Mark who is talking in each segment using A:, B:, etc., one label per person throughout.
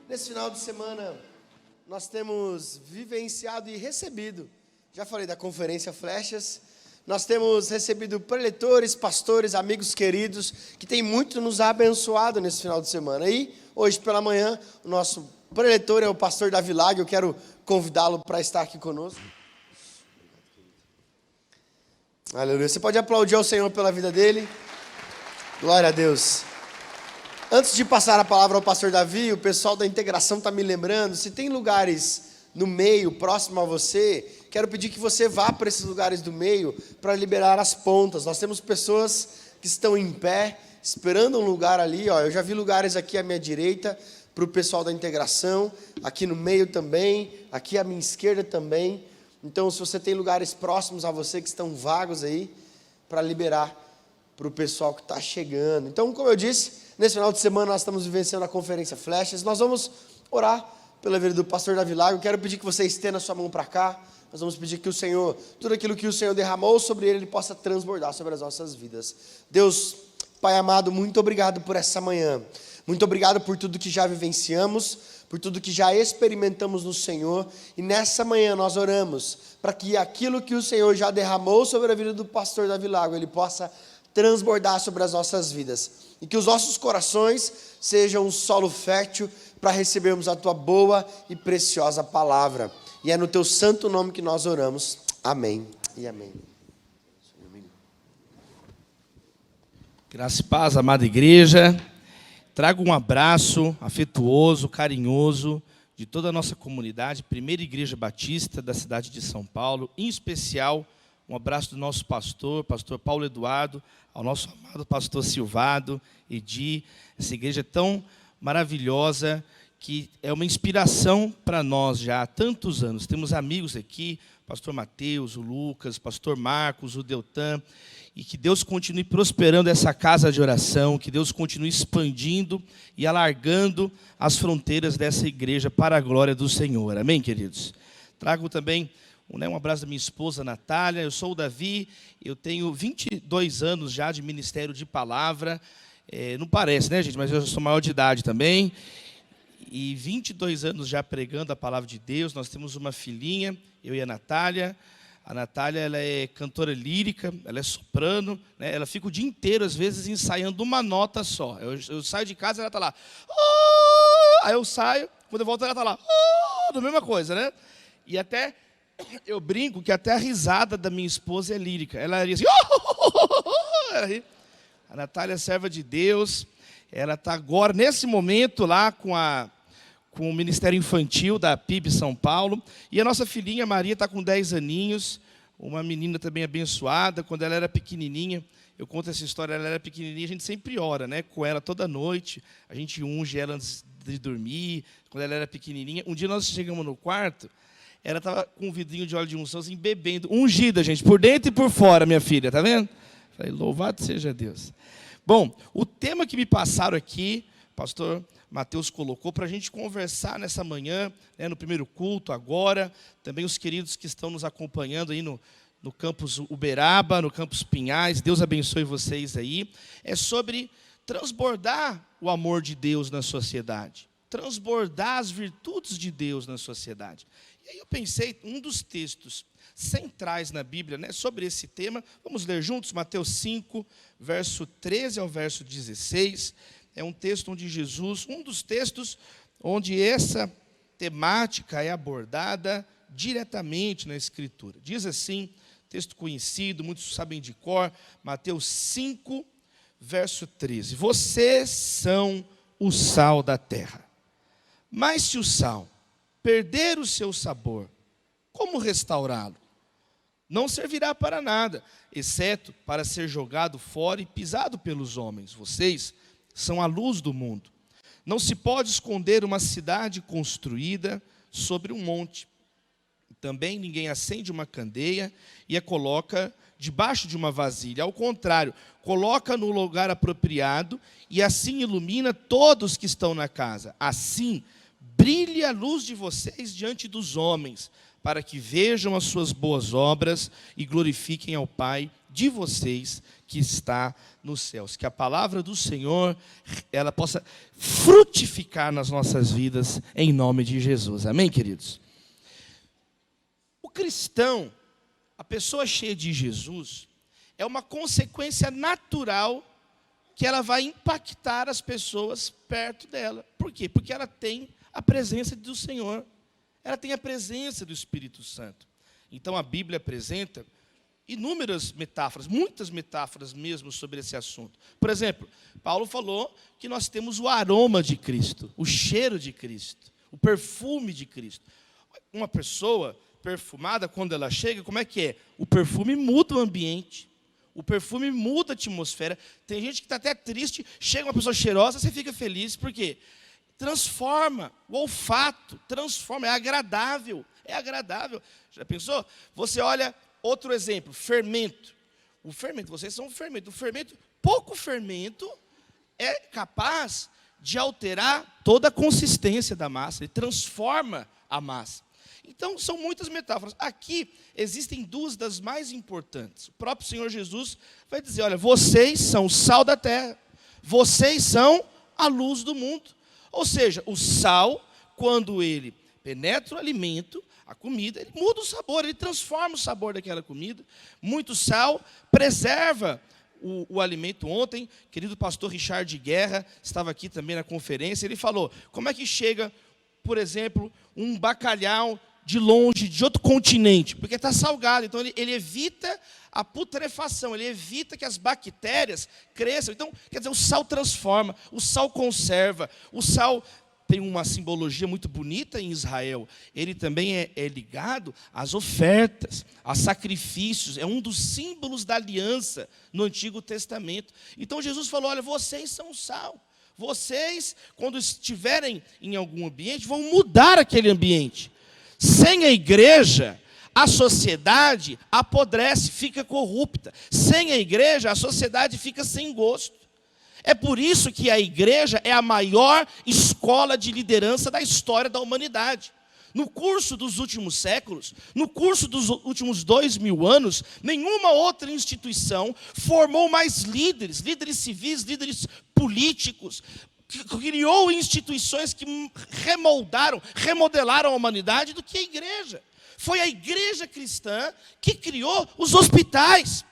A: Nesse final de semana, nós temos vivenciado e recebido, já falei da Conferência Flechas, nós temos recebido preletores, pastores, amigos queridos, que têm muito nos abençoado nesse final de semana. E hoje pela manhã, o nosso preletor é o pastor Davi Lag, eu quero convidá-lo para estar aqui conosco. Aleluia. Você pode aplaudir ao Senhor pela vida dele. Glória a Deus. Antes de passar a palavra ao pastor Davi, o pessoal da integração está me lembrando, se tem lugares no meio, próximo a você, quero pedir que você vá para esses lugares do meio para liberar as pontas. Nós temos pessoas que estão em pé, esperando um lugar ali. Eu já vi lugares aqui à minha direita, para o pessoal da integração, aqui no meio também, aqui à minha esquerda também. Então, se você tem lugares próximos a você que estão vagos aí, para liberar para o pessoal que está chegando. Então, como eu disse, nesse final de semana nós estamos vivenciando a Conferência Flechas. Nós vamos orar pela vida do pastor Davi Lago. Eu quero pedir que você estenda a sua mão para cá. Nós vamos pedir que o Senhor, tudo aquilo que o Senhor derramou sobre ele possa transbordar sobre as nossas vidas. Deus, Pai amado, muito obrigado por essa manhã. Muito obrigado por tudo que já vivenciamos, por tudo que já experimentamos no Senhor. E nessa manhã nós oramos para que aquilo que o Senhor já derramou sobre a vida do pastor Davi Lago, ele possa transbordar sobre as nossas vidas. E que os nossos corações sejam um solo fértil para recebermos a tua boa e preciosa palavra. E é no teu santo nome que nós oramos. Amém e amém.
B: Graça e paz, amada igreja. Trago um abraço afetuoso, carinhoso de toda a nossa comunidade, Primeira Igreja Batista da cidade de São Paulo, em especial um abraço do nosso pastor Paulo Eduardo, ao nosso amado pastor Silvado, Edi, essa igreja tão maravilhosa, que é uma inspiração para nós já há tantos anos. Temos amigos aqui, pastor Mateus, o Lucas, pastor Marcos, o Deltan, e que Deus continue prosperando essa casa de oração, que Deus continue expandindo e alargando as fronteiras dessa igreja para a glória do Senhor. Amém, queridos? Trago também um abraço da minha esposa, Natália. Eu sou o Davi, eu tenho 22 anos já de ministério de palavra. Não parece, né, gente? Mas eu sou maior de idade também. E 22 anos já pregando a palavra de Deus. Nós temos uma filhinha, eu e a Natália. A Natália, ela é cantora lírica, ela é soprano, né? Ela fica o dia inteiro, às vezes, ensaiando uma nota só. Eu saio de casa, ela está lá. Oh! Aí eu saio, quando eu volto, ela está lá. Oh! Da mesma coisa, né? E até, eu brinco que até a risada da minha esposa é lírica. Ela ri assim. Oh! Ela ri. A Natália é serva de Deus. Ela está agora, nesse momento, lá com o Ministério Infantil da PIB São Paulo. E a nossa filhinha Maria está com 10 aninhos, uma menina também abençoada. Quando ela era pequenininha, eu conto essa história, ela era pequenininha, a gente sempre ora, né, com ela toda noite. A gente unge ela antes de dormir, quando ela era pequenininha. Um dia nós chegamos no quarto, ela estava com um vidrinho de óleo de unção, assim, bebendo, ungida, gente, por dentro e por fora, minha filha, tá vendo? Falei, louvado seja Deus. Bom, o tema que me passaram aqui, pastor Mateus colocou para a gente conversar nessa manhã, né, no primeiro culto agora, também os queridos que estão nos acompanhando aí no campus Uberaba, no campus Pinhais, Deus abençoe vocês aí, é sobre transbordar o amor de Deus na sociedade, transbordar as virtudes de Deus na sociedade. E aí eu pensei, um dos textos centrais na Bíblia, né, sobre esse tema, vamos ler juntos, Mateus 5, verso 13 ao verso 16, é um texto onde Jesus, um dos textos onde essa temática é abordada diretamente na Escritura. Diz assim, texto conhecido, muitos sabem de cor, Mateus 5, verso 13. Vocês são o sal da terra. Mas se o sal perder o seu sabor, como restaurá-lo? Não servirá para nada, exceto para ser jogado fora e pisado pelos homens. Vocês são a luz do mundo. Não se pode esconder uma cidade construída sobre um monte. Também ninguém acende uma candeia e a coloca debaixo de uma vasilha. Ao contrário, coloca no lugar apropriado e assim ilumina todos que estão na casa. Assim, brilhe a luz de vocês diante dos homens, para que vejam as suas boas obras e glorifiquem ao Pai de vocês que está nos céus. Que a palavra do Senhor, ela possa frutificar nas nossas vidas, em nome de Jesus. Amém, queridos? O cristão, a pessoa cheia de Jesus, é uma consequência natural que ela vai impactar as pessoas perto dela. Por quê? Porque ela tem a presença do Senhor. Ela tem a presença do Espírito Santo. Então a Bíblia apresenta inúmeras metáforas, muitas metáforas mesmo sobre esse assunto. Por exemplo, Paulo falou que nós temos o aroma de Cristo, o cheiro de Cristo, o perfume de Cristo. Uma pessoa perfumada, quando ela chega, como é que é? O perfume muda o ambiente, o perfume muda a atmosfera. Tem gente que está até triste, chega uma pessoa cheirosa, você fica feliz, por quê? Transforma, o olfato transforma, é agradável, é agradável. Já pensou? Você olha, outro exemplo, fermento. O fermento, vocês são um fermento. O fermento, pouco fermento, é capaz de alterar toda a consistência da massa, ele transforma a massa. Então, são muitas metáforas. Aqui, existem duas das mais importantes. O próprio Senhor Jesus vai dizer, olha, vocês são o sal da terra, vocês são a luz do mundo. Ou seja, o sal, quando ele penetra o alimento, a comida, ele muda o sabor, ele transforma o sabor daquela comida. Muito sal preserva o alimento. Ontem, querido pastor Richard Guerra, estava aqui também na conferência, ele falou, como é que chega, por exemplo, um bacalhau de longe, de outro continente, porque está salgado, então ele evita a putrefação, ele evita que as bactérias cresçam. Então, quer dizer, o sal transforma, o sal conserva, o sal tem uma simbologia muito bonita em Israel. Ele também é ligado às ofertas, a sacrifícios, é um dos símbolos da aliança no Antigo Testamento. Então Jesus falou, olha, vocês são o sal. Vocês, quando estiverem em algum ambiente, vão mudar aquele ambiente. Sem a igreja, a sociedade apodrece, fica corrupta. Sem a igreja, a sociedade fica sem gosto. É por isso que a igreja é a maior escola de liderança da história da humanidade. No curso dos últimos séculos, no curso dos últimos 2000 anos, nenhuma outra instituição formou mais líderes, líderes civis, líderes políticos, criou instituições que remodelaram a humanidade do que a igreja. Foi a igreja cristã que criou os hospitais.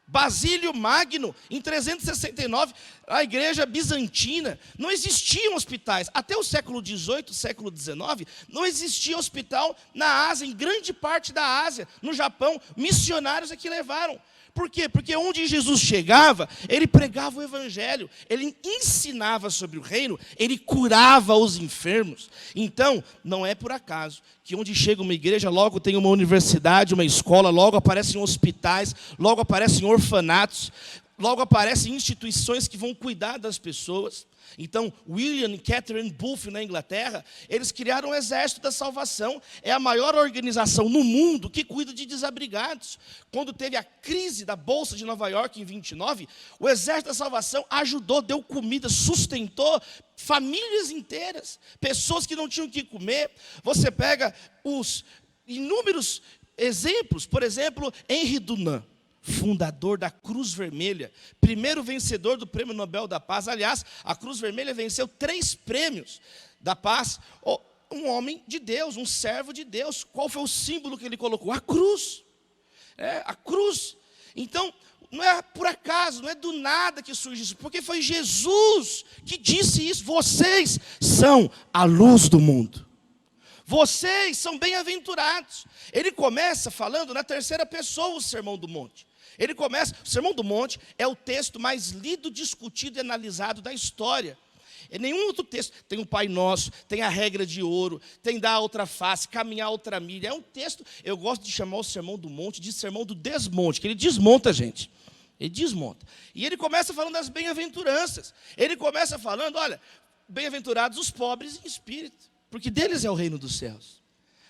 B: Basílio Magno, em 369, a igreja bizantina, não existiam hospitais. Até o século XVIII, século XIX, não existia hospital na Ásia, em grande parte da Ásia, no Japão, missionários é que levaram. Por quê? Porque onde Jesus chegava, ele pregava o evangelho, ele ensinava sobre o reino, ele curava os enfermos. Então, não é por acaso que onde chega uma igreja, logo tem uma universidade, uma escola, logo aparecem hospitais, logo aparecem orfanatos, logo aparecem instituições que vão cuidar das pessoas. Então, William e Catherine Booth, na Inglaterra, eles criaram o Exército da Salvação. É a maior organização no mundo que cuida de desabrigados. Quando teve a crise da Bolsa de Nova York, em 29, o Exército da Salvação ajudou, deu comida, sustentou famílias inteiras, pessoas que não tinham o que comer. Você pega os inúmeros exemplos, por exemplo, Henri Dunant, fundador da Cruz Vermelha, primeiro vencedor do Prêmio Nobel da Paz. Aliás, a Cruz Vermelha venceu 3 prêmios da paz. Um homem de Deus, um servo de Deus. Qual foi o símbolo que ele colocou? A cruz. A cruz. Então, não é por acaso, não é do nada que surge isso, porque foi Jesus que disse isso. Vocês são a luz do mundo. Vocês são bem-aventurados. Ele começa falando na terceira pessoa o Sermão do Monte. O Sermão do Monte é o texto mais lido, discutido e analisado da história. Nenhum outro texto. Tem o Pai Nosso, tem a regra de ouro, tem dar a outra face, caminhar outra milha. É um texto, eu gosto de chamar o Sermão do Monte de Sermão do Desmonte, que ele desmonta a gente. Ele desmonta. E ele começa falando das bem-aventuranças. Ele começa falando, olha, bem-aventurados os pobres em espírito, porque deles é o reino dos céus.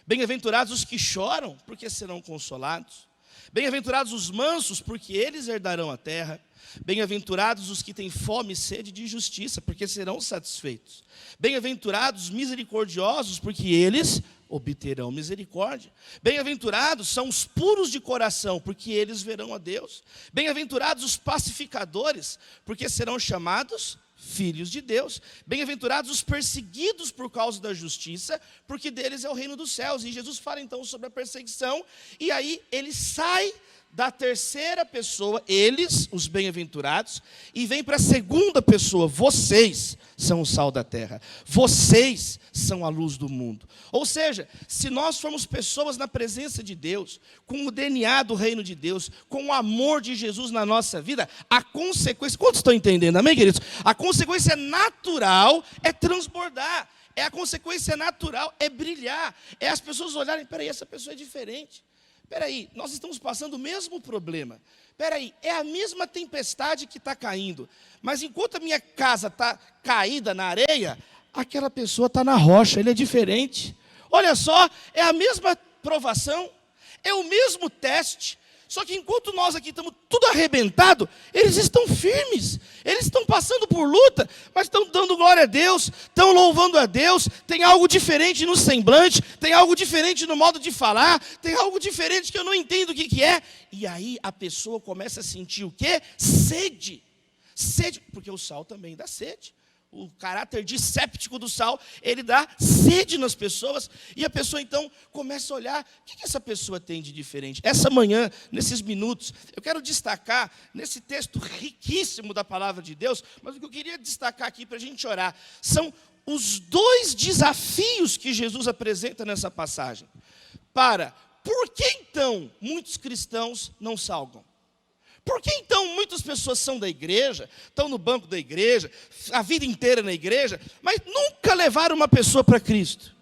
B: Bem-aventurados os que choram, porque serão consolados. Bem-aventurados os mansos, porque eles herdarão a terra. Bem-aventurados os que têm fome e sede de justiça, porque serão satisfeitos. Bem-aventurados os misericordiosos, porque eles obterão misericórdia. Bem-aventurados são os puros de coração, porque eles verão a Deus. Bem-aventurados os pacificadores, porque serão chamados filhos de Deus. Bem-aventurados os perseguidos por causa da justiça, porque deles é o reino dos céus. E Jesus fala então sobre a perseguição, e aí ele sai da terceira pessoa, eles, os bem-aventurados, e vem para a segunda pessoa, vocês são o sal da terra, vocês são a luz do mundo. Ou seja, se nós formos pessoas na presença de Deus, com o DNA do reino de Deus, com o amor de Jesus na nossa vida, a consequência, quantos estão entendendo, amém, queridos? A consequência natural é transbordar, a consequência natural é brilhar, é as pessoas olharem, peraí, essa pessoa é diferente. Peraí, nós estamos passando o mesmo problema. Peraí, é a mesma tempestade que está caindo. Mas enquanto a minha casa está caída na areia, aquela pessoa está na rocha, ele é diferente. Olha só, é a mesma provação, é o mesmo teste. Só que enquanto nós aqui estamos tudo arrebentado, eles estão firmes, eles estão passando por luta, mas estão dando glória a Deus, estão louvando a Deus, tem algo diferente no semblante, tem algo diferente no modo de falar, tem algo diferente que eu não entendo o que é. E aí a pessoa começa a sentir o quê? Sede, porque o sal também dá sede. O caráter disséptico do sal, ele dá sede nas pessoas, e a pessoa então começa a olhar, o que essa pessoa tem de diferente? Essa manhã, nesses minutos, eu quero destacar, nesse texto riquíssimo da palavra de Deus, mas o que eu queria destacar aqui para a gente orar, são os dois desafios que Jesus apresenta nessa passagem. Por que então muitos cristãos não salgam? Por que então muitas pessoas são da igreja, estão no banco da igreja, a vida inteira na igreja, mas nunca levaram uma pessoa para Cristo?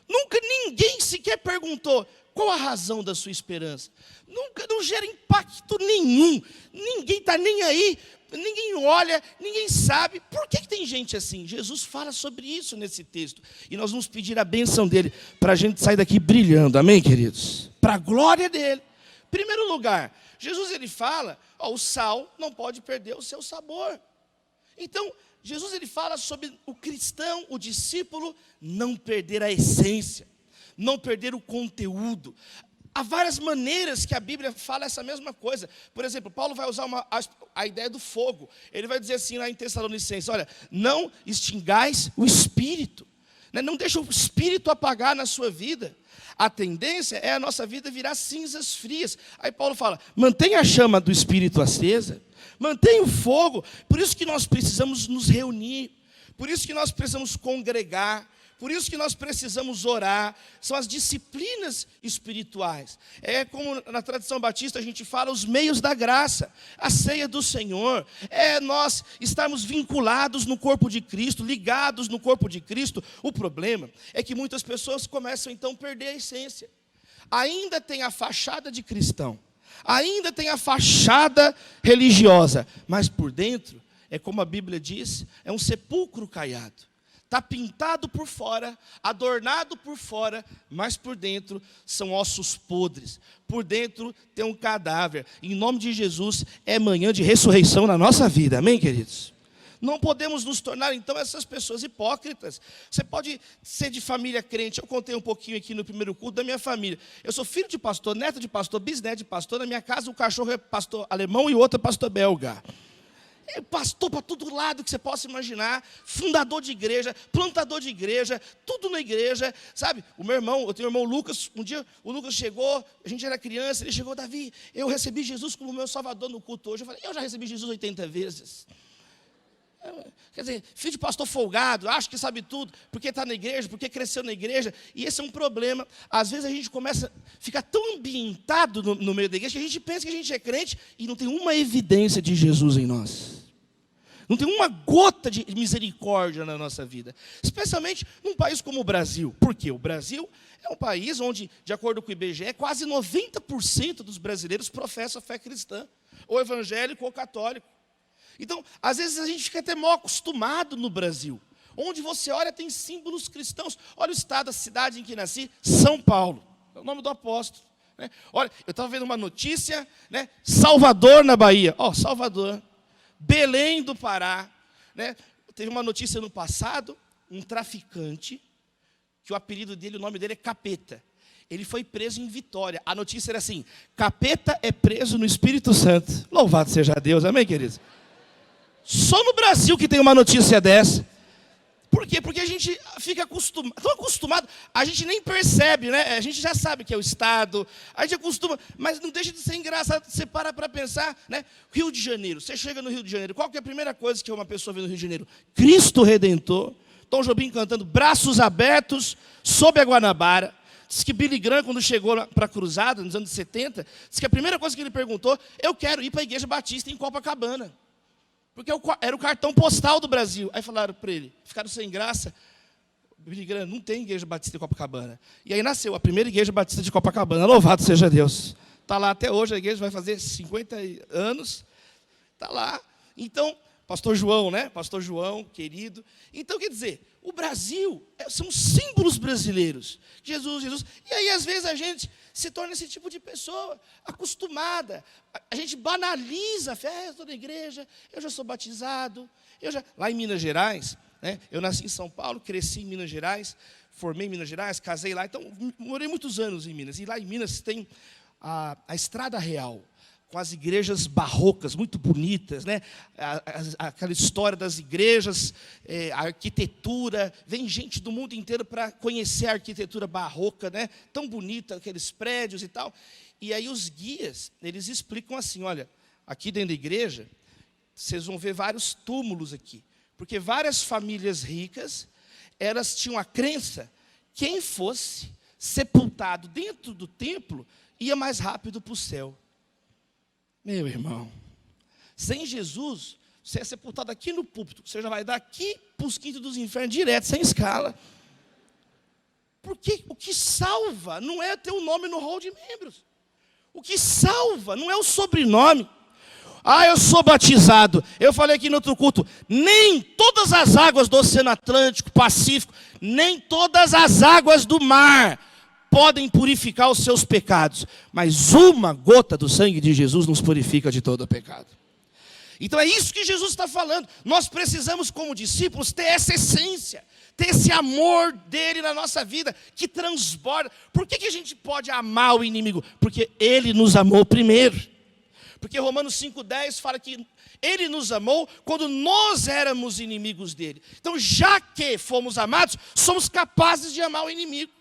B: Nunca ninguém sequer perguntou qual a razão da sua esperança. Nunca, não gera impacto nenhum. Ninguém está nem aí, ninguém olha, ninguém sabe. Por que tem gente assim? Jesus fala sobre isso nesse texto. E nós vamos pedir a bênção dele para a gente sair daqui brilhando. Amém, queridos? Para a glória dele. Em primeiro lugar, Jesus ele fala, o sal não pode perder o seu sabor. Então, Jesus ele fala sobre o cristão, o discípulo, não perder a essência, não perder o conteúdo. Há várias maneiras que a Bíblia fala essa mesma coisa. Por exemplo, Paulo vai usar a ideia do fogo. Ele vai dizer assim lá em Tessalonicenses, olha, não extingais o espírito. Não deixa o espírito apagar na sua vida. A tendência é a nossa vida virar cinzas frias. Aí Paulo fala, mantenha a chama do espírito acesa, mantenha o fogo. Por isso que nós precisamos nos reunir, por isso que nós precisamos congregar, por isso que nós precisamos orar. São as disciplinas espirituais. É como na tradição batista a gente fala, os meios da graça, a ceia do Senhor. É nós estarmos vinculados no corpo de Cristo, ligados no corpo de Cristo. O problema é que muitas pessoas começam então a perder a essência. Ainda tem a fachada de cristão, ainda tem a fachada religiosa, mas por dentro, é como a Bíblia diz, é um sepulcro caiado. Está pintado por fora, adornado por fora, mas por dentro são ossos podres. Por dentro tem um cadáver. Em nome de Jesus, é manhã de ressurreição na nossa vida. Amém, queridos? Não podemos nos tornar, então, essas pessoas hipócritas. Você pode ser de família crente. Eu contei um pouquinho aqui no primeiro culto da minha família. Eu sou filho de pastor, neto de pastor, bisneto de pastor. Na minha casa, o cachorro é pastor alemão e o outro é pastor belga. É pastor para todo lado que você possa imaginar, fundador de igreja, plantador de igreja, tudo na igreja, sabe? O meu irmão, eu tenho o irmão Lucas, um dia o Lucas chegou, a gente era criança, ele chegou, Davi, eu recebi Jesus como meu salvador no culto hoje. Eu falei, eu já recebi Jesus 80 vezes. Quer dizer, filho de pastor folgado, acha que sabe tudo, porque está na igreja, porque cresceu na igreja, e esse é um problema. Às vezes a gente começa a ficar tão ambientado no meio da igreja, que a gente pensa que a gente é crente, e não tem uma evidência de Jesus em nós. Não tem uma gota de misericórdia na nossa vida. Especialmente num país como o Brasil. Por quê? O Brasil é um país onde, de acordo com o IBGE, quase 90% dos brasileiros professam a fé cristã, ou evangélico ou católico. Então, às vezes a gente fica até mal acostumado no Brasil. Onde você olha tem símbolos cristãos. Olha o estado, a cidade em que nasci, São Paulo. É o nome do apóstolo. Né? Olha, eu estava vendo uma notícia, né? Salvador na Bahia. Salvador. Belém do Pará. Né? Teve uma notícia no passado, um traficante que o apelido dele, o nome dele é Capeta. Ele foi preso em Vitória. A notícia era assim: Capeta é preso no Espírito Santo. Louvado seja Deus, amém, queridos? Só no Brasil que tem uma notícia dessa. Por quê? Porque a gente fica tão acostumado, a gente nem percebe, né? A gente já sabe que é o Estado, a gente acostuma, mas não deixa de ser engraçado. Você para pensar, né? Rio de Janeiro, você chega no Rio de Janeiro, qual que é a primeira coisa que uma pessoa vê no Rio de Janeiro? Cristo Redentor, Tom Jobim cantando Braços Abertos sob a Guanabara. Diz que Billy Graham, quando chegou para a Cruzada, nos anos 70, diz que a primeira coisa que ele perguntou: eu quero ir para a Igreja Batista em Copacabana. Porque era o cartão postal do Brasil. Aí falaram para ele, ficaram sem graça. Billy Graham, não tem Igreja Batista em Copacabana. E aí nasceu a primeira Igreja Batista de Copacabana. Louvado seja Deus. Está lá até hoje, a igreja vai fazer 50 anos. Está lá. Então, pastor João, né? Pastor João, querido. Então, quer dizer, o Brasil, são símbolos brasileiros. Jesus. E aí, às vezes, a gente se torna esse tipo de pessoa, acostumada. A gente banaliza a fé. Eu estou na igreja, eu já sou batizado. Lá em Minas Gerais, né, eu nasci em São Paulo, cresci em Minas Gerais, formei em Minas Gerais, casei lá. Então, morei muitos anos em Minas. E lá em Minas tem a Estrada Real, com as igrejas barrocas, muito bonitas, né? Aquela história das igrejas, a arquitetura, vem gente do mundo inteiro para conhecer a arquitetura barroca, né? Tão bonita, aqueles prédios e tal. E aí os guias, eles explicam assim: olha, aqui dentro da igreja, vocês vão ver vários túmulos aqui, porque várias famílias ricas, elas tinham a crença, quem fosse sepultado dentro do templo, ia mais rápido para o céu. Meu irmão, sem Jesus, você é sepultado aqui no púlpito, você já vai daqui para os quintos dos infernos, direto, sem escala. Porque o que salva não é ter o nome no hall de membros. O que salva não é o sobrenome. Ah, eu sou batizado. Eu falei aqui no outro culto, nem todas as águas do Oceano Atlântico, Pacífico, nem todas as águas do mar podem purificar os seus pecados, mas uma gota do sangue de Jesus nos purifica de todo o pecado. Então é isso que Jesus está falando. Nós precisamos, como discípulos, ter essa essência, ter esse amor dele na nossa vida, que transborda. Por que a gente pode amar o inimigo? Porque ele nos amou primeiro. Porque Romanos 5,10 fala que ele nos amou quando nós éramos inimigos dele. Então, já que fomos amados, somos capazes de amar o inimigo.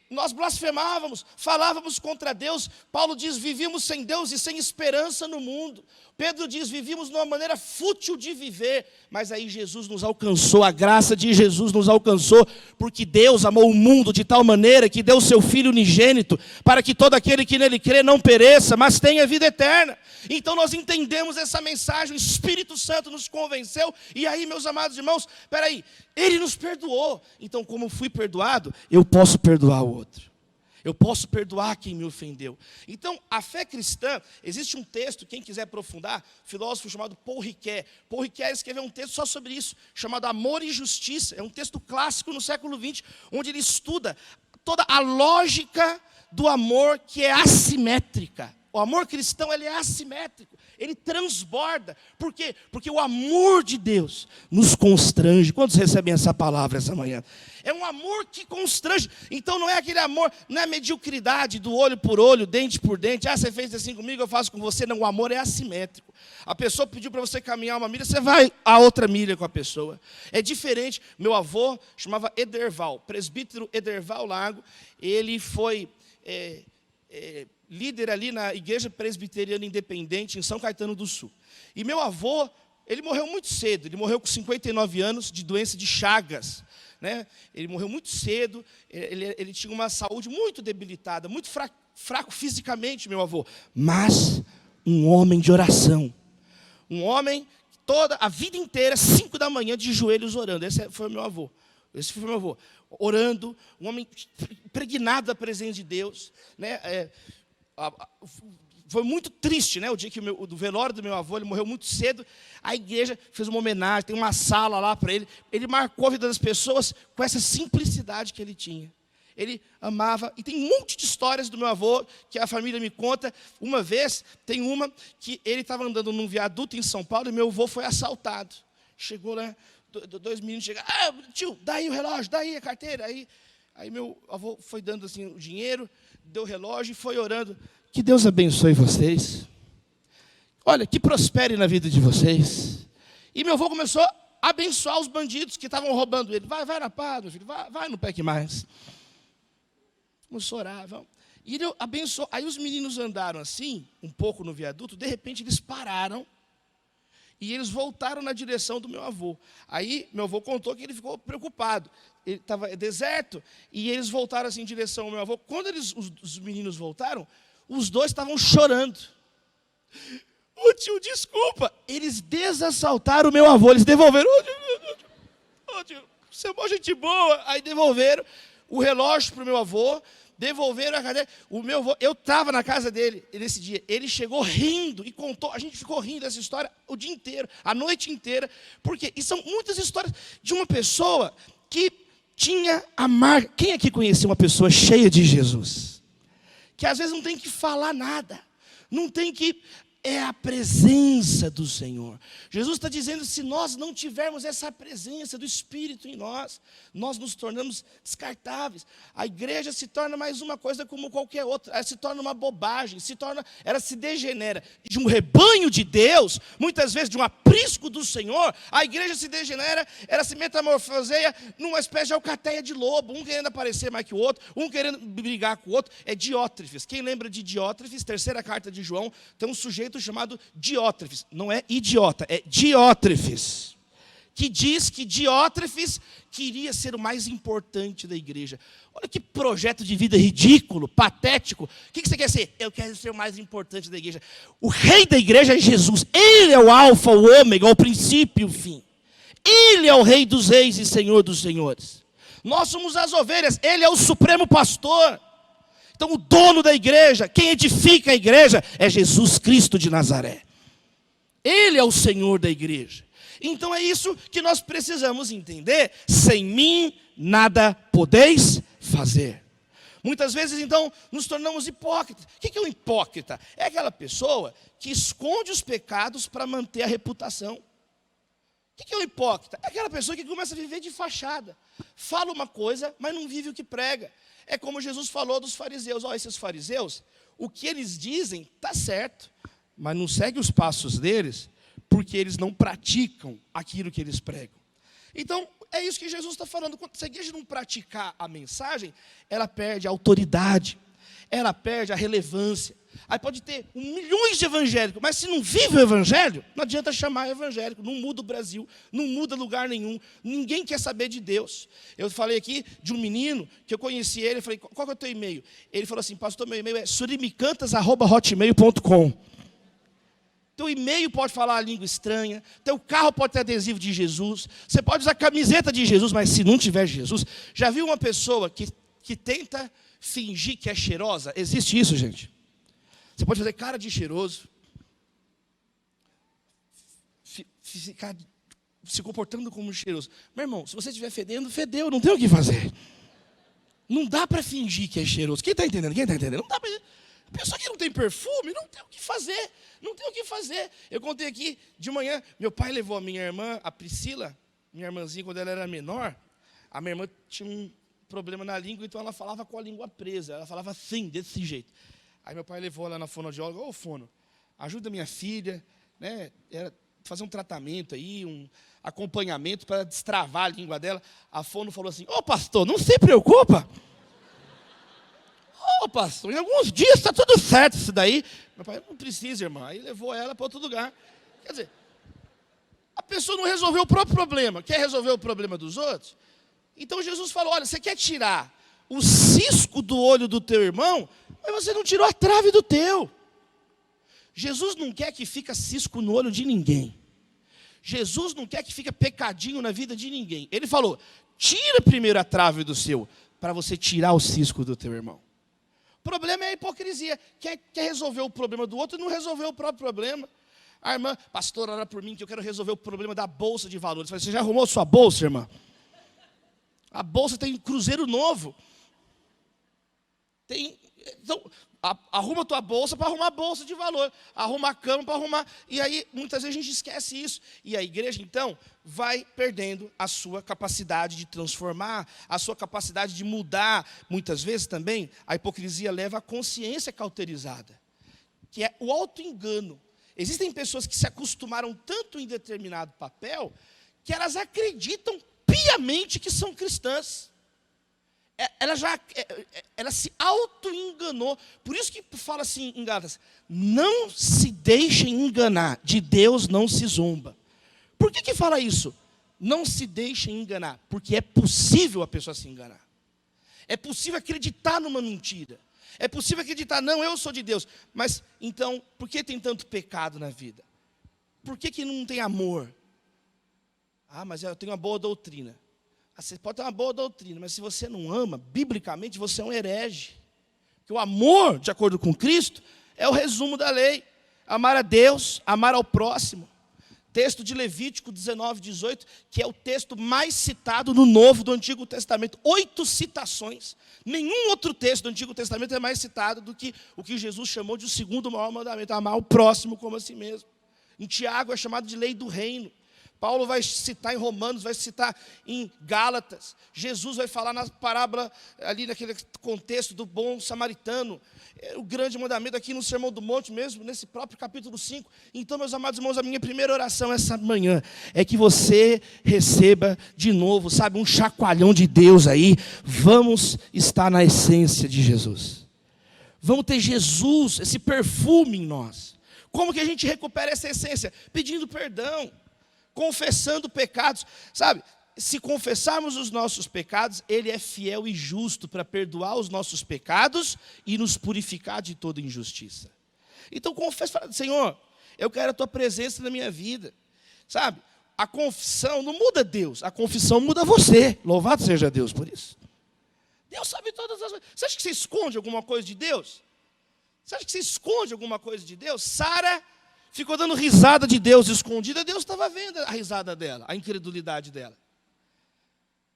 B: Nós blasfemávamos, falávamos contra Deus. Paulo diz, vivíamos sem Deus e sem esperança no mundo. Pedro diz, vivíamos numa maneira fútil de viver. Mas aí Jesus nos alcançou, a graça de Jesus nos alcançou, porque Deus amou o mundo de tal maneira que deu o seu Filho unigênito, para que todo aquele que nele crê não pereça, mas tenha vida eterna. Então nós entendemos essa mensagem, o Espírito Santo nos convenceu. E aí, meus amados irmãos, peraí, ele nos perdoou. Então, como fui perdoado, eu posso perdoar o outro. Eu posso perdoar quem me ofendeu. Então, a fé cristã, existe um texto, quem quiser aprofundar, filósofo chamado Paul Ricoeur. Paul Ricoeur escreveu um texto só sobre isso, chamado Amor e Justiça. É um texto clássico no século XX, onde ele estuda toda a lógica do amor que é assimétrica. O amor cristão, ele é assimétrico, ele transborda. Por quê? Porque o amor de Deus nos constrange. Quantos recebem essa palavra essa manhã? É um amor que constrange. Então não é aquele amor, não é mediocridade do olho por olho, dente por dente. Ah, você fez assim comigo, eu faço com você. Não, o amor é assimétrico. A pessoa pediu para você caminhar uma milha, você vai a outra milha com a pessoa. É diferente. Meu avô chamava Ederval, presbítero Ederval Lago. Ele foi líder ali na Igreja Presbiteriana Independente, em São Caetano do Sul. E meu avô, ele morreu muito cedo, ele morreu com 59 anos de doença de Chagas. Né? Ele morreu muito cedo, ele tinha uma saúde muito debilitada, muito fraco fisicamente, meu avô. Mas um homem de oração. Um homem, toda a vida inteira, 5 da manhã, de joelhos orando. Esse foi meu avô. Esse foi meu avô. Orando, um homem impregnado da presença de Deus. Né? Foi muito triste, né? O dia que do velório do meu avô, ele morreu muito cedo. A igreja fez uma homenagem, tem uma sala lá para ele. Ele marcou a vida das pessoas com essa simplicidade que ele tinha. Ele amava, e tem um monte de histórias do meu avô, que a família me conta. Uma vez, tem uma que ele estava andando num viaduto em São Paulo, e meu avô foi assaltado. Chegou lá, dois meninos chegaram, tio, dá aí o relógio, dá aí a carteira. Aí meu avô foi dando assim o dinheiro, deu o relógio e foi orando. Que Deus abençoe vocês. Olha, que prospere na vida de vocês. E meu avô começou a abençoar os bandidos que estavam roubando ele. Vai na paz, meu filho, vai, não peque mais. Começou a orar, vamos. E ele abençoou. Aí os meninos andaram assim, um pouco no viaduto, de repente eles pararam e eles voltaram na direção do meu avô. Aí meu avô contou que ele ficou preocupado. Ele estava deserto e eles voltaram assim em direção ao meu avô. Quando os meninos voltaram, os dois estavam chorando. Ô tio, desculpa. Eles desassaltaram o meu avô, eles devolveram. Ô tio, você é uma gente boa. Aí devolveram o relógio para o meu avô, devolveram a cadeira. O meu avô, eu estava na casa dele nesse dia. Ele chegou rindo e contou. A gente ficou rindo dessa história o dia inteiro, a noite inteira. Porque e são muitas histórias de uma pessoa que tinha a marca. Quem aqui conhecia uma pessoa cheia de Jesus? Que às vezes não tem que falar nada. Não tem que... É a presença do Senhor. Jesus está dizendo, se nós não tivermos essa presença do Espírito em nós, nós nos tornamos descartáveis. A igreja se torna mais uma coisa como qualquer outra. Ela se torna uma bobagem, ela se degenera. De um rebanho de Deus, muitas vezes de um aprisco do Senhor, a igreja se degenera, ela se metamorfoseia numa espécie de alcateia de lobo, um querendo aparecer mais que o outro, um querendo brigar com o outro. É Diótrefes. Quem lembra de Diótrefes? Terceira carta de João, tem um sujeito chamado Diótrefes, não é idiota, é Diótrefes, que diz que Diótrefes queria ser o mais importante da igreja. Olha que projeto de vida ridículo, patético. O que você quer ser? Eu quero ser o mais importante da igreja. O rei da igreja é Jesus, ele é o alfa, o ômega, o princípio e o fim. Ele é o rei dos reis e senhor dos senhores. Nós somos as ovelhas, ele é o supremo pastor. Então o dono da igreja, quem edifica a igreja, é Jesus Cristo de Nazaré. Ele é o Senhor da igreja. Então é isso que nós precisamos entender. Sem mim nada podeis fazer. Muitas vezes então nos tornamos hipócritas. O que é um hipócrita? É aquela pessoa que esconde os pecados para manter a reputação. O que é um hipócrita? É aquela pessoa que começa a viver de fachada. Fala uma coisa, mas não vive o que prega. É como Jesus falou dos fariseus. Esses fariseus, o que eles dizem está certo, mas não segue os passos deles, porque eles não praticam aquilo que eles pregam. Então, é isso que Jesus está falando. Se a igreja não praticar a mensagem, ela perde a autoridade, ela perde a relevância. Aí pode ter milhões de evangélicos, mas se não vive o evangelho, não adianta chamar evangélico, não muda o Brasil, não muda lugar nenhum, ninguém quer saber de Deus. Eu falei aqui de um menino, que eu conheci ele, eu falei, qual que é o teu e-mail? Ele falou assim, pastor, meu e-mail é surimicantas@hotmail.com. Teu e-mail pode falar a língua estranha, teu carro pode ter adesivo de Jesus, você pode usar camiseta de Jesus, mas se não tiver Jesus, já viu uma pessoa que tenta fingir que é cheirosa? Existe isso, gente? Você pode fazer cara de cheiroso, ficar se comportando como cheiroso. Meu irmão, se você estiver fedendo, fedeu, não tem o que fazer. Não dá para fingir que é cheiroso. Quem está entendendo? Não dá para... A pessoa que não tem perfume, não tem o que fazer. Não tem o que fazer. Eu contei aqui de manhã, meu pai levou a minha irmã, a Priscila, minha irmãzinha, quando ela era menor, a minha irmã tinha um problema na língua, então ela falava com a língua presa. Ela falava assim, desse jeito. Aí meu pai levou ela na fonoaudióloga, fono, ajuda minha filha, né, fazer um tratamento aí, um acompanhamento para destravar a língua dela. A fono falou assim, pastor, não se preocupa. Pastor, em alguns dias está tudo certo isso daí. Meu pai, não precisa, irmã. Aí levou ela para outro lugar. Quer dizer, a pessoa não resolveu o próprio problema, quer resolver o problema dos outros. Então Jesus falou, olha, você quer tirar o cisco do olho do teu irmão, mas você não tirou a trave do teu. Jesus não quer que fique cisco no olho de ninguém. Jesus não quer que fique pecadinho na vida de ninguém. Ele falou, tira primeiro a trave do seu, para você tirar o cisco do teu irmão. O problema é a hipocrisia. Quer resolver o problema do outro e não resolveu o próprio problema. A irmã, pastor, ora por mim que eu quero resolver o problema da bolsa de valores. Eu falei, você já arrumou sua bolsa, irmã? A bolsa tem cruzeiro novo. Então, Arruma a tua bolsa para arrumar a bolsa de valor. Arruma a cama para arrumar. E aí, muitas vezes a gente esquece isso. E a igreja, então, vai perdendo a sua capacidade de transformar, a sua capacidade de mudar. Muitas vezes também, a hipocrisia leva à consciência cauterizada, que é o auto-engano. Existem pessoas que se acostumaram tanto em determinado papel, que elas acreditam piamente que são cristãs. Ela se auto-enganou. Por isso que fala assim em Gálatas: não se deixem enganar, de Deus não se zomba. Por que fala isso? Não se deixem enganar, porque é possível a pessoa se enganar. É possível acreditar numa mentira. É possível acreditar, não, eu sou de Deus. Mas, então, por que tem tanto pecado na vida? Por que não tem amor? Ah, mas eu tenho uma boa doutrina. Você pode ter uma boa doutrina, mas se você não ama, biblicamente você é um herege. Porque o amor, de acordo com Cristo, é o resumo da lei. Amar a Deus, amar ao próximo. Texto de Levítico 19, 18, que é o texto mais citado no Novo do Antigo Testamento. 8 citações. Nenhum outro texto do Antigo Testamento é mais citado do que o que Jesus chamou de o segundo maior mandamento: amar o próximo como a si mesmo. Em Tiago é chamado de lei do reino. Paulo vai citar em Romanos, vai citar em Gálatas. Jesus vai falar na parábola, ali naquele contexto do bom samaritano. O grande mandamento aqui no Sermão do Monte mesmo, nesse próprio capítulo 5. Então, meus amados irmãos, a minha primeira oração essa manhã é que você receba de novo, sabe, um chacoalhão de Deus aí. Vamos estar na essência de Jesus. Vamos ter Jesus, esse perfume em nós. Como que a gente recupera essa essência? Pedindo perdão. Confessando pecados, sabe? Se confessarmos os nossos pecados, Ele é fiel e justo para perdoar os nossos pecados e nos purificar de toda injustiça. Então confessa, fala: Senhor, eu quero a Tua presença na minha vida, sabe? A confissão não muda Deus, a confissão muda você. Louvado seja Deus por isso. Deus sabe todas as coisas. Você acha que você esconde alguma coisa de Deus? Você acha que você esconde alguma coisa de Deus? Sara ficou dando risada de Deus escondida, Deus estava vendo a risada dela, a incredulidade dela.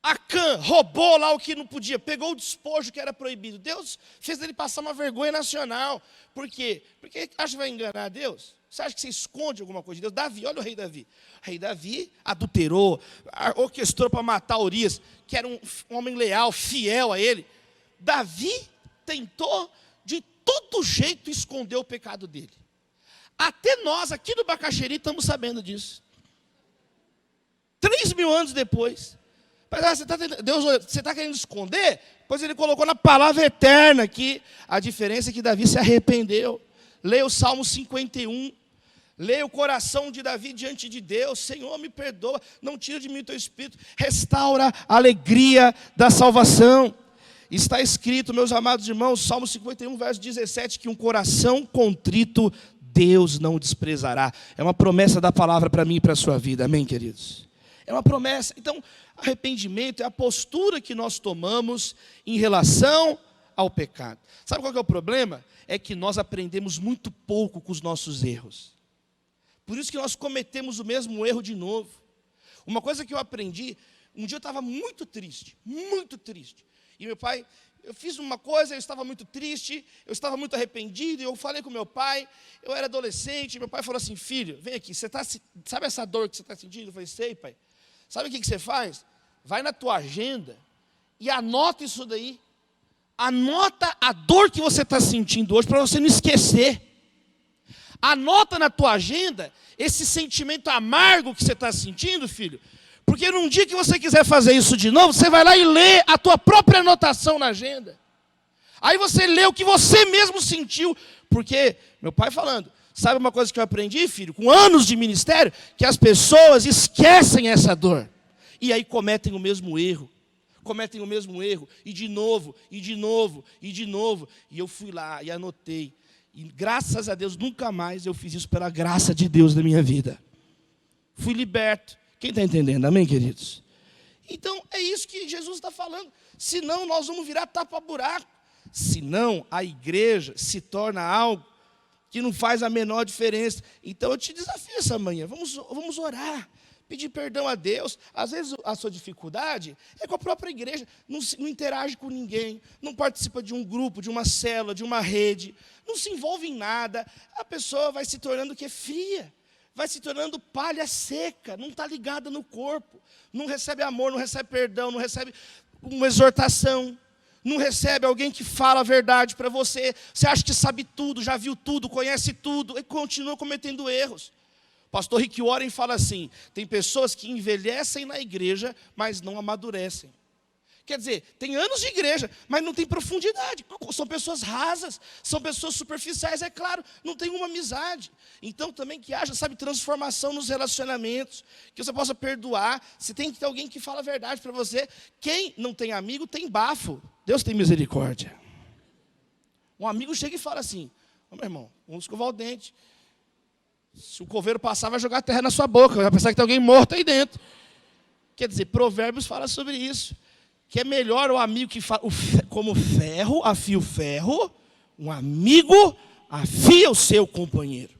B: Acã roubou lá o que não podia, pegou o despojo que era proibido. Deus fez ele passar uma vergonha nacional. Por quê? Porque acha que vai enganar Deus? Você acha que você esconde alguma coisa de Deus? Davi, olha o rei Davi. O rei Davi adulterou, orquestrou para matar Urias, que era um homem leal, fiel a ele. Davi tentou de todo jeito esconder o pecado dele. Até nós, aqui no Bacaxeri, estamos sabendo disso. 3.000 anos depois. Você está querendo esconder? Pois Ele colocou na palavra eterna aqui. A diferença é que Davi se arrependeu. Leia o Salmo 51. Leia o coração de Davi diante de Deus. Senhor, me perdoa. Não tira de mim o teu espírito. Restaura a alegria da salvação. Está escrito, meus amados irmãos, Salmo 51, verso 17, que um coração contrito Deus não desprezará. É uma promessa da palavra para mim e para a sua vida. Amém, queridos? É uma promessa. Então, arrependimento é a postura que nós tomamos em relação ao pecado. Sabe qual que é o problema? É que nós aprendemos muito pouco com os nossos erros. Por isso que nós cometemos o mesmo erro de novo. Uma coisa que eu aprendi, um dia eu estava muito triste. E meu pai, eu fiz uma coisa, eu estava muito triste, eu estava muito arrependido, e eu falei com meu pai, eu era adolescente, meu pai falou assim: filho, vem aqui, sabe essa dor que você está sentindo? Eu falei: sei, pai. Sabe o que você faz? Vai na tua agenda e anota isso daí. Anota a dor que você está sentindo hoje, para você não esquecer. Anota na tua agenda esse sentimento amargo que você está sentindo, filho. Porque num dia que você quiser fazer isso de novo, você vai lá e lê a tua própria anotação na agenda. Aí você lê o que você mesmo sentiu. Porque, meu pai falando, sabe uma coisa que eu aprendi, filho, com anos de ministério? Que as pessoas esquecem essa dor. E aí cometem o mesmo erro. E de novo. E eu fui lá e anotei. E graças a Deus, nunca mais eu fiz isso pela graça de Deus na minha vida. Fui liberto. Quem está entendendo? Amém, queridos? Então, é isso que Jesus está falando. Senão, nós vamos virar tapa-buraco. Senão, a igreja se torna algo que não faz a menor diferença. Então, eu te desafio essa manhã. Vamos orar. pedir perdão a Deus. Às vezes a sua dificuldade é com a própria igreja. Não interage com ninguém, não participa de um grupo, de uma célula, de uma rede, não se envolve em nada. A pessoa vai se tornando fria, vai se tornando palha seca, não está ligada no corpo, não recebe amor, não recebe perdão, não recebe uma exortação, não recebe alguém que fala a verdade para você. Você acha que sabe tudo, já viu tudo, conhece tudo, e continua cometendo erros. O pastor Rick Warren fala assim: tem pessoas que envelhecem na igreja, mas não amadurecem. Quer dizer, tem anos de igreja, mas não tem profundidade. São pessoas rasas, são pessoas superficiais, é claro, não tem uma amizade. Então também que haja, transformação nos relacionamentos, que você possa perdoar. Você tem que ter alguém que fala a verdade para você. Quem não tem amigo tem bafo. Deus tem misericórdia. Um amigo chega e fala assim: meu irmão, vamos escovar o dente. Se o coveiro passar, vai jogar terra na sua boca, vai pensar que tem alguém morto aí dentro. Quer dizer, Provérbios fala sobre isso. Que é melhor o amigo que fala, como ferro afia o ferro, um amigo afia o seu companheiro.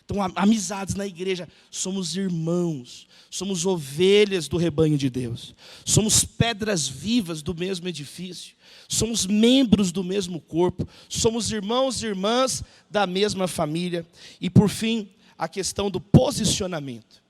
B: Então, amizades na igreja, somos irmãos, somos ovelhas do rebanho de Deus, somos pedras vivas do mesmo edifício, somos membros do mesmo corpo, somos irmãos e irmãs da mesma família. E por fim, a questão do posicionamento.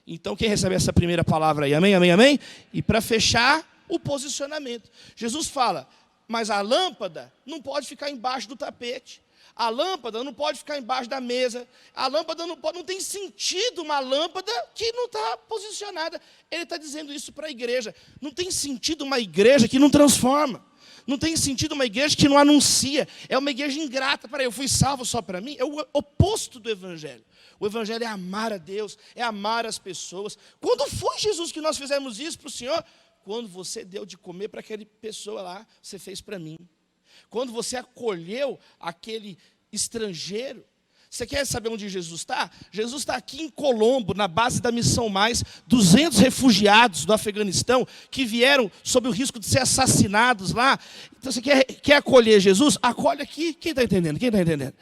B: Então, quem recebe essa primeira palavra aí? Amém, amém, amém? E para fechar, o posicionamento. Jesus fala: mas a lâmpada não pode ficar embaixo do tapete. A lâmpada não pode ficar embaixo da mesa. A lâmpada não tem sentido uma lâmpada que não está posicionada. Ele está dizendo isso para a igreja. Não tem sentido uma igreja que não transforma. Não tem sentido uma igreja que não anuncia. É uma igreja ingrata. Peraí, eu fui salvo só para mim? É o oposto do evangelho. O evangelho é amar a Deus, é amar as pessoas. Quando foi, Jesus, que nós fizemos isso para o Senhor? Quando você deu de comer para aquela pessoa lá, você fez para mim. Quando você acolheu aquele estrangeiro. Você quer saber onde Jesus está? Jesus está aqui em Colombo, na base da Missão Mais, 200 refugiados do Afeganistão, que vieram sob o risco de ser assassinados lá. Então você quer acolher Jesus? Acolhe aqui. Quem está entendendo? Quem está entendendo?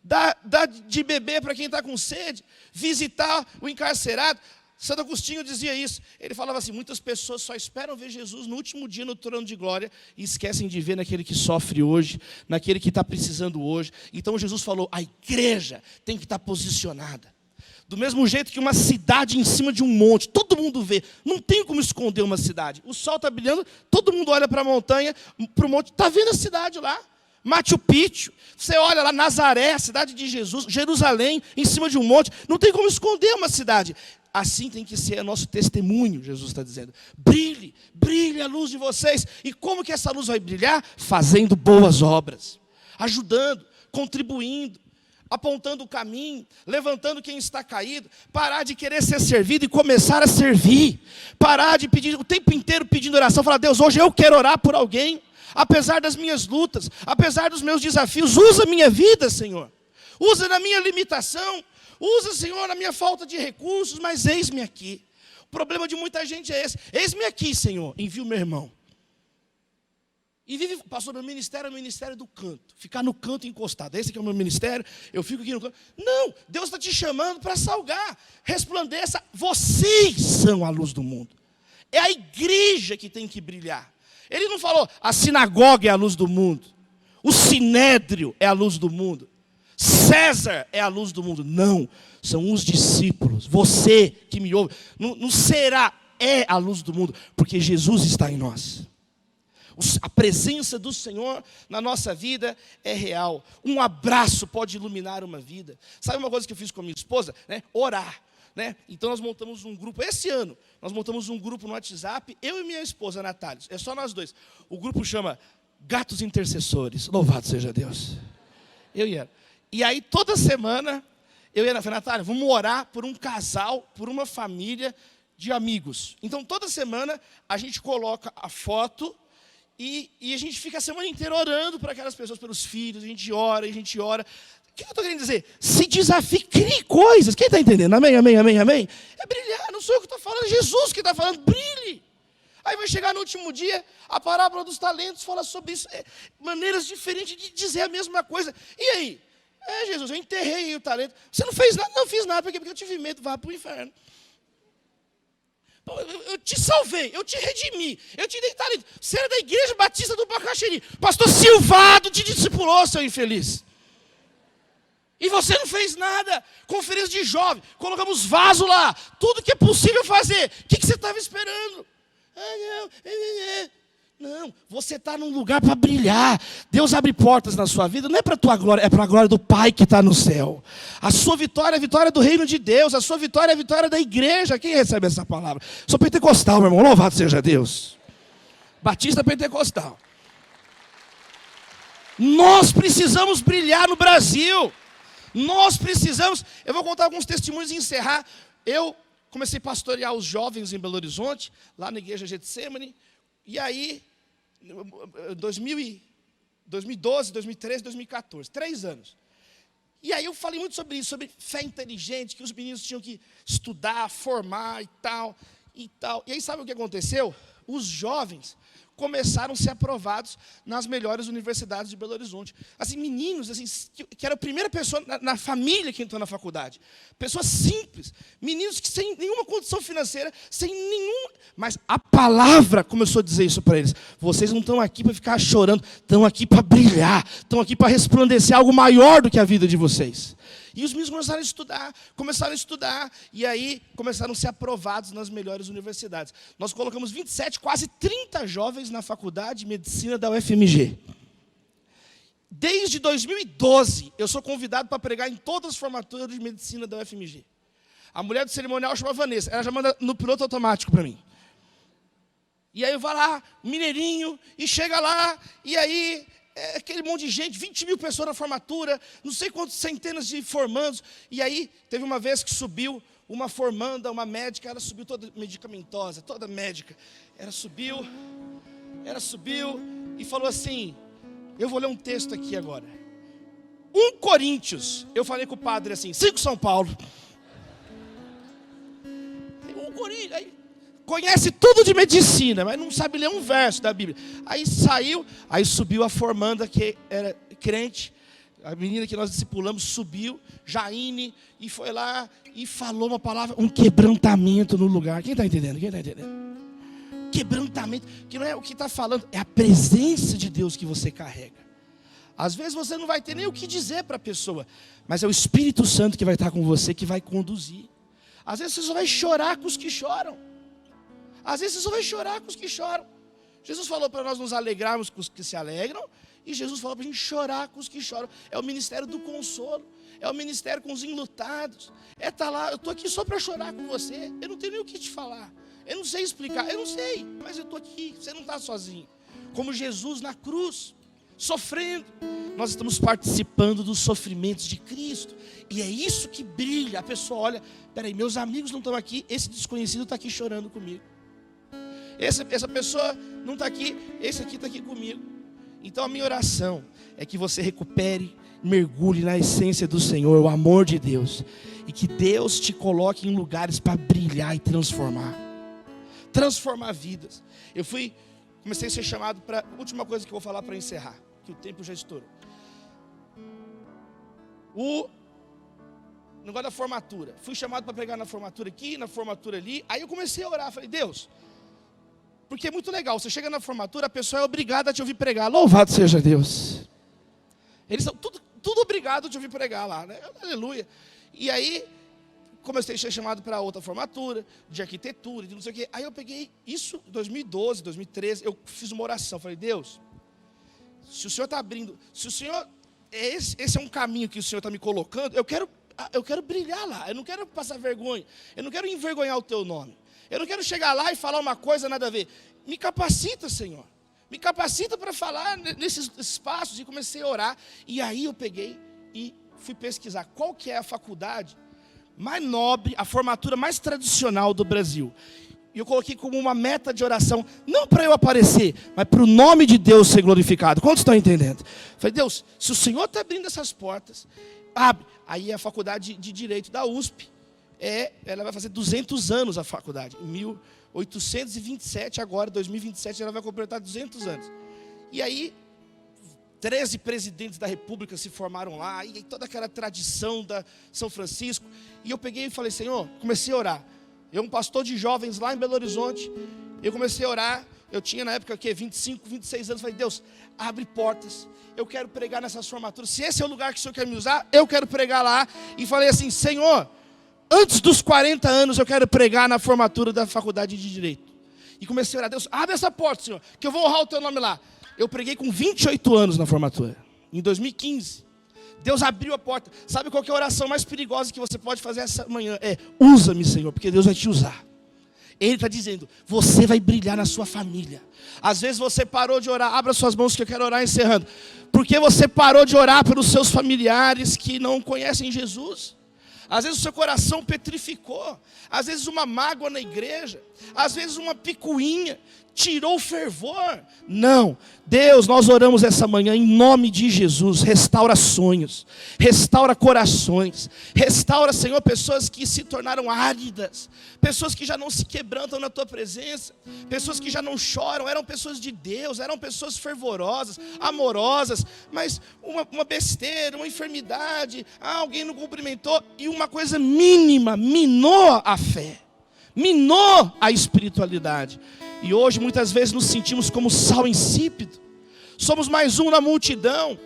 B: Dá de beber para quem está com sede, visitar o encarcerado. Santo Agostinho dizia isso. Ele falava assim: muitas pessoas só esperam ver Jesus no último dia no trono de glória e esquecem de ver naquele que sofre hoje, naquele que está precisando hoje. Então Jesus falou: a igreja tem que estar posicionada. Do mesmo jeito que uma cidade em cima de um monte, todo mundo vê, não tem como esconder uma cidade. O sol está brilhando, todo mundo olha para a montanha, para o monte, está vendo a cidade lá. Machu Picchu, você olha lá, Nazaré, a cidade de Jesus, Jerusalém, em cima de um monte, não tem como esconder uma cidade. Assim tem que ser o nosso testemunho, Jesus está dizendo. Brilhe, brilhe a luz de vocês. E como que essa luz vai brilhar? Fazendo boas obras, ajudando, contribuindo, apontando o caminho, levantando quem está caído. Parar de querer ser servido e começar a servir. Parar de pedir o tempo inteiro pedindo oração. Falar: Deus, hoje eu quero orar por alguém. Apesar das minhas lutas, apesar dos meus desafios, usa a minha vida, Senhor. Usa na minha limitação. Usa, Senhor, na minha falta de recursos, mas eis-me aqui. O problema de muita gente é esse. Eis-me aqui, Senhor, envia o meu irmão. E vive, pastor, meu ministério é o ministério do canto. Ficar no canto encostado. Esse aqui é o meu ministério, eu fico aqui no canto. Não, Deus está te chamando para salgar. Resplandeça, vocês são a luz do mundo. É a igreja que tem que brilhar. Ele não falou: a sinagoga é a luz do mundo. O sinédrio é a luz do mundo. César é a luz do mundo. Não, são os discípulos. Você que me ouve, não será, é a luz do mundo, porque Jesus está em nós. A presença do Senhor na nossa vida é real. Um abraço pode iluminar uma vida. Sabe uma coisa que eu fiz com a minha esposa? Orar. Então nós montamos um grupo, esse ano, nós montamos um grupo no WhatsApp, eu e minha esposa, Natália, é só nós dois. O grupo chama Gatos Intercessores. Louvado seja Deus. Eu e ela. E aí, toda semana, eu ia na Natália, vamos orar por um casal, por uma família de amigos. Então, toda semana, a gente coloca a foto e a gente fica a semana inteira orando por aquelas pessoas, pelos filhos, a gente ora. O que eu estou querendo dizer? Se desafie, crie coisas. Quem está entendendo? Amém, amém, amém, amém? É brilhar, não sou eu que estou falando, é Jesus que está falando, brilhe. Aí vai chegar no último dia, a parábola dos talentos fala sobre isso. Maneiras diferentes de dizer a mesma coisa. E aí? Jesus, eu enterrei o talento. Você não fez nada? Não fiz nada, porque eu tive medo, vá para o inferno. Eu te salvei, eu te redimi, eu te dei talento. Você era da Igreja Batista do Bacaxeri. Pastor Silvado te discipulou, seu infeliz. E você não fez nada. Conferência de jovem, colocamos vaso lá. Tudo que é possível fazer. O que você estava esperando? Não, você está num lugar para brilhar. Deus abre portas na sua vida. Não é para a tua glória, é para a glória do Pai que está no céu. A sua vitória é a vitória do reino de Deus. A sua vitória é a vitória da igreja. Quem recebe essa palavra? Sou pentecostal, meu irmão. Louvado seja Deus. Batista pentecostal. Nós precisamos brilhar no Brasil. Nós precisamos. Eu vou contar alguns testemunhos e encerrar. Eu comecei a pastorear os jovens em Belo Horizonte, lá na igreja Getsemane. E aí, 2012, 2013, 2014, 3 anos. E aí eu falei muito sobre isso, sobre fé inteligente, que os meninos tinham que estudar, formar e tal, e tal. E aí sabe o que aconteceu? Os jovens começaram a ser aprovados nas melhores universidades de Belo Horizonte. Assim, meninos, assim, que era a primeira pessoa na família que entrou na faculdade. Pessoas simples, meninos que sem nenhuma condição financeira, sem nenhum... Mas a palavra começou a dizer isso para eles. Vocês não estão aqui para ficar chorando, estão aqui para brilhar, estão aqui para resplandecer algo maior do que a vida de vocês. E os meninos começaram a estudar, e aí começaram a ser aprovados nas melhores universidades. Nós colocamos 27, quase 30 jovens na faculdade de medicina da UFMG. Desde 2012, eu sou convidado para pregar em todas as formaturas de medicina da UFMG. A mulher do cerimonial chama Vanessa, ela já manda no piloto automático para mim. E aí eu vou lá, mineirinho, e chega lá, e aí... aquele monte de gente, 20 mil pessoas na formatura, não sei quantas centenas de formandos. E aí, teve uma vez que subiu uma formanda, uma médica, ela subiu toda medicamentosa, toda médica. Ela subiu e falou assim, eu vou ler um texto aqui agora. 1 Coríntios, eu falei com o padre assim, 5 São Paulo. 1 Coríntios, aí... Conhece tudo de medicina, mas não sabe ler um verso da Bíblia. Aí subiu a formanda que era crente, a menina que nós discipulamos subiu, Jaine, e foi lá e falou uma palavra, um quebrantamento no lugar. Quem está entendendo? Quebrantamento, que não é o que está falando, é a presença de Deus que você carrega. Às vezes você não vai ter nem o que dizer para a pessoa, mas é o Espírito Santo que vai estar com você, que vai conduzir. Às vezes você só vai chorar com os que choram. Às vezes você só vai chorar com os que choram. Jesus falou para nós nos alegrarmos com os que se alegram, e Jesus falou para a gente chorar com os que choram. É o ministério do consolo, é o ministério com os enlutados. É estar lá, eu estou aqui só para chorar com você, eu não tenho nem o que te falar, eu não sei explicar, eu não sei, mas eu estou aqui, você não está sozinho. Como Jesus na cruz, sofrendo, nós estamos participando dos sofrimentos de Cristo, e é isso que brilha. A pessoa olha, peraí, meus amigos não estão aqui, esse desconhecido está aqui chorando comigo. Essa pessoa não está aqui, esse aqui está aqui comigo. Então a minha oração é que você recupere, mergulhe na essência do Senhor, o amor de Deus, e que Deus te coloque em lugares para brilhar e transformar vidas. Comecei a ser chamado para, última coisa que eu vou falar para encerrar, que o tempo já estourou. O negócio da formatura, fui chamado para pregar na formatura aqui, na formatura ali, aí eu comecei a orar, falei, Deus... Porque é muito legal, você chega na formatura, a pessoa é obrigada a te ouvir pregar. Louvado seja Deus. Eles são tudo obrigado a te ouvir pregar lá, né? Aleluia. E aí, comecei a ser chamado para outra formatura, de arquitetura, de não sei o quê. Aí eu peguei isso em 2012, 2013, eu fiz uma oração. Falei, Deus, se o Senhor está abrindo, se o Senhor, esse é um caminho que o Senhor está me colocando, eu quero brilhar lá, eu não quero passar vergonha, eu não quero envergonhar o teu nome. Eu não quero chegar lá e falar uma coisa nada a ver. Me capacita, Senhor. Me capacita para falar nesses espaços. E comecei a orar. E aí eu peguei e fui pesquisar qual que é a faculdade mais nobre, a formatura mais tradicional do Brasil. E eu coloquei como uma meta de oração, não para eu aparecer, mas para o nome de Deus ser glorificado. Quantos estão entendendo? Falei, Deus, se o Senhor está abrindo essas portas, abre. Aí a faculdade de Direito da USP. Ela vai fazer 200 anos a faculdade, em 1827, agora, 2027, ela vai completar 200 anos. E aí, 13 presidentes da República se formaram lá, e toda aquela tradição da São Francisco. E eu peguei e falei, Senhor, comecei a orar. Eu, um pastor de jovens lá em Belo Horizonte, eu comecei a orar. Eu tinha na época 25, 26 anos. Falei, Deus, abre portas. Eu quero pregar nessas formaturas. Se esse é o lugar que o Senhor quer me usar, eu quero pregar lá. E falei assim, Senhor, antes dos 40 anos eu quero pregar na formatura da faculdade de Direito. E comecei a orar, Deus, abre essa porta, Senhor, que eu vou honrar o teu nome lá. Eu preguei com 28 anos na formatura, em 2015. Deus abriu a porta. Sabe qual que é a oração mais perigosa que você pode fazer essa manhã? É, usa-me, Senhor, porque Deus vai te usar. Ele está dizendo, você vai brilhar na sua família. Às vezes você parou de orar, abra suas mãos que eu quero orar encerrando. Porque você parou de orar pelos seus familiares que não conhecem Jesus. Às vezes o seu coração petrificou. Às vezes uma mágoa na igreja. Às vezes uma picuinha tirou o fervor. Não, Deus, nós oramos essa manhã em nome de Jesus. Restaura sonhos, restaura corações, restaura, Senhor, pessoas que se tornaram áridas, pessoas que já não se quebrantam na tua presença, pessoas que já não choram. Eram pessoas de Deus, eram pessoas fervorosas, amorosas, mas uma besteira, uma enfermidade, alguém não cumprimentou, e uma coisa mínima minou a fé, minou a espiritualidade. E hoje muitas vezes nos sentimos como sal insípido. Somos mais um na multidão.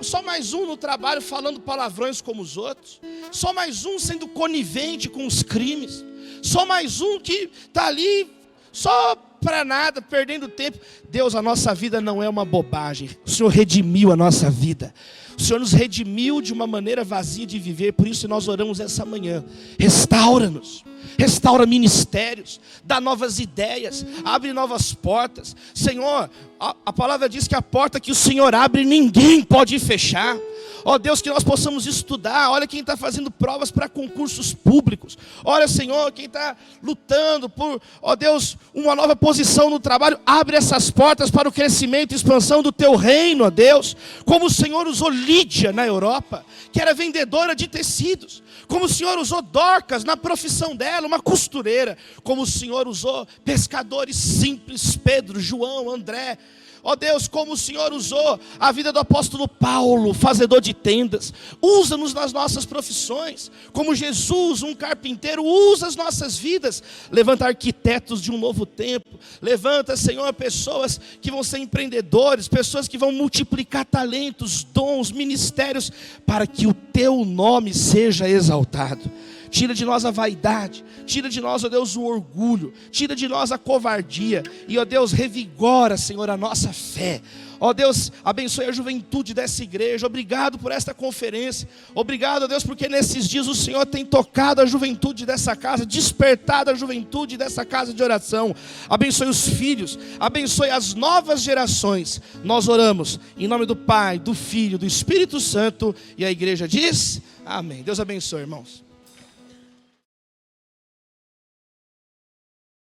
B: Só mais um no trabalho falando palavrões como os outros. Só mais um sendo conivente com os crimes. Só mais um que está ali só para nada, perdendo tempo. Deus, a nossa vida não é uma bobagem. O Senhor redimiu a nossa vida. O Senhor nos redimiu de uma maneira vazia de viver. Por isso nós oramos essa manhã. Restaura-nos. Restaura ministérios, dá novas ideias, abre novas portas. Senhor, a palavra diz que a porta que o Senhor abre, ninguém pode fechar. Ó Deus, que nós possamos estudar. Olha quem está fazendo provas para concursos públicos. Olha, Senhor, quem está lutando por, ó Deus, uma nova posição no trabalho. Abre essas portas para o crescimento e expansão do teu reino, ó Deus. Como o Senhor usou Lídia na Europa, que era vendedora de tecidos. Como o Senhor usou Dorcas na profissão dela, uma costureira. Como o Senhor usou pescadores simples, Pedro, João, André. Ó Deus, como o Senhor usou a vida do apóstolo Paulo, fazedor de tendas. Usa-nos nas nossas profissões. Como Jesus, um carpinteiro, usa as nossas vidas. Levanta arquitetos de um novo tempo. Levanta, Senhor, pessoas que vão ser empreendedores, pessoas que vão multiplicar talentos, dons, ministérios, para que o teu nome seja exaltado. Tira de nós a vaidade, tira de nós, ó Deus, o orgulho, tira de nós a covardia, e, ó Deus, revigora, Senhor, a nossa fé. Ó Deus, abençoe a juventude dessa igreja. Obrigado por esta conferência. Obrigado, ó Deus, porque nesses dias o Senhor tem tocado a juventude dessa casa, despertado a juventude dessa casa de oração. Abençoe os filhos, abençoe as novas gerações. Nós oramos em nome do Pai, do Filho, do Espírito Santo, e a igreja diz, amém. Deus abençoe, irmãos.